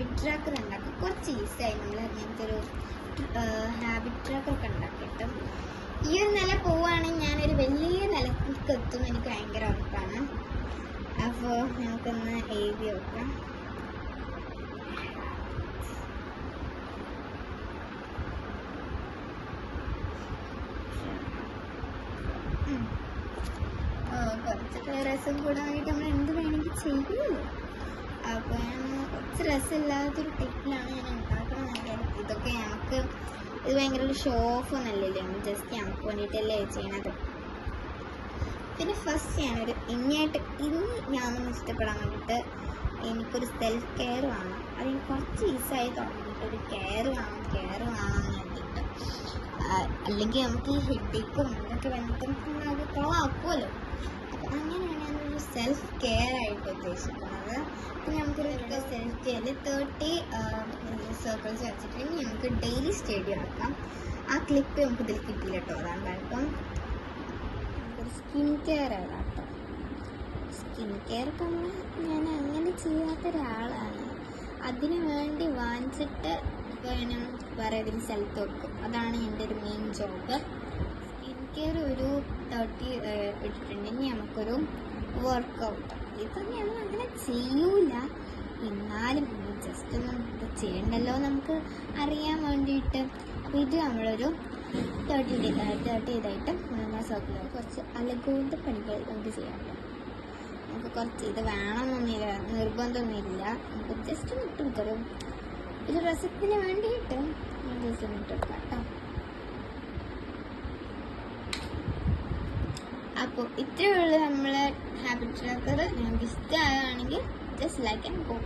Habit tracker ഉണ്ടാക്കാം. കുറച്ച് ഈസിയായി നമ്മൾ അങ്ങനത്തെ ഒരു ഹാബിറ്റ് ട്രാക്കറൊക്കെ ഉണ്ടാക്കിയിട്ട് ഈ ഒരു നില പോവുകയാണെങ്കിൽ ഞാനൊരു വലിയ നിലക്ക് എത്തും എനിക്ക് ഭയങ്കര ഉറപ്പാണ്. അപ്പോൾ നമുക്കൊന്ന് എഴുതി വെക്കാം. കുറച്ചൊക്കെ രസം കൂടാൻ വേണ്ടിയിട്ട് നമ്മൾ എന്ത് വേണമെങ്കിൽ ചെയ്യുള്ളൂ. അപ്പോൾ ഞാൻ കുറച്ച് രസമില്ലാത്തൊരു ടിപ്പിലാണ് ഞാൻ ഉണ്ടാക്കുന്നത്. ഇതൊക്കെ നമുക്ക് ഇത് ഭയങ്കര ഒരു ഷോ ഓഫ് ഒന്നല്ലല്ലോ, ജസ്റ്റ് നമുക്ക് വേണ്ടിയിട്ടല്ലേ ചെയ്യണത്. പിന്നെ ഫസ്റ്റ് ഞാനൊരു ഇന്ന് ഞാനൊന്ന് ഇഷ്ടപ്പെടാൻ വേണ്ടിയിട്ട് എനിക്കൊരു സെൽഫ് കെയർ വേണം. അതിന് കുറച്ച് ഈസായി തുടങ്ങിയിട്ട് ഒരു കെയർ വേണം എന്ന് വേണ്ടിയിട്ട്. അല്ലെങ്കിൽ നമുക്ക് ഈ ഹെഡേക്കും ഇതൊക്കെ വന്നിട്ട് അത് കൊളാക്കുമല്ലോ. അപ്പം അങ്ങനെയാണ് ഞാനൊരു സെൽഫ് കെയർ ആയിട്ട് ഉദ്ദേശിക്കുന്നത്. പിന്നെ നമുക്കൊരു സെൽഫ് കെയറിൽ 30 സർക്കിൾസ് വെച്ചിട്ടുണ്ടെങ്കിൽ നമുക്ക് ഡെയിലി സ്റ്റഡി ആക്കാം. ആ ക്ലിപ്പ് നമുക്ക് ഇതിൽ കിട്ടിയില്ല കേട്ടോ. അതാണ് ഇപ്പം നമുക്കൊരു സ്കിൻ കെയർ ആണ് കേട്ടോ. സ്കിൻ കെയർ ഇപ്പം ഞാൻ അങ്ങനെ ചെയ്യാത്ത ഒരാളാണ്. അതിന് വേണ്ടി വാങ്ങിച്ചിട്ട് വേണം വേറെ ഏതെങ്കിലും സ്ഥലത്ത് വെക്കും. അതാണ് എൻ്റെ ഒരു മെയിൻ ജോബ്. സ്കിൻ കെയർ ഒരു 30 ഇട്ടിട്ടുണ്ടെങ്കിൽ നമുക്കൊരു വർക്കൗട്ട്. ഇതൊന്നും ഞങ്ങൾ അങ്ങനെ ചെയ്യൂല, എന്നാലും ജസ്റ്റ് ഒന്നും ഇത് ചെയ്യണ്ടല്ലോ നമുക്ക് അറിയാൻ വേണ്ടിയിട്ട്. അപ്പോൾ ഇത് നമ്മളൊരു 30 ഇതായിട്ട് 3 സർക്കിൾ കുറച്ച് അലകുകൊണ്ട് പണികൾ നമുക്ക് ചെയ്യാം. നമുക്ക് കുറച്ച് ഇത് വേണമെന്നൊന്നുമില്ല, നിർബന്ധമൊന്നുമില്ല. നമുക്ക് ജസ്റ്റ് ഒന്ന് ഇട്ടെടുക്കാം. ഒരു രസത്തിന് വേണ്ടിയിട്ട് ജസ്റ്റ് ഒന്ന് ഇട്ടെടുക്കാം കേട്ടോ. അപ്പോൾ ഇത്രയേ ഉള്ളൂ നമ്മളെ ഹാബിറ്റ് ട്രാക്കർ. നിങ്ങൾക്ക് ഇഷ്ടമാണെങ്കിൽ ജസ്റ്റ് ലൈക്ക് ആൻഡ് ഗോ.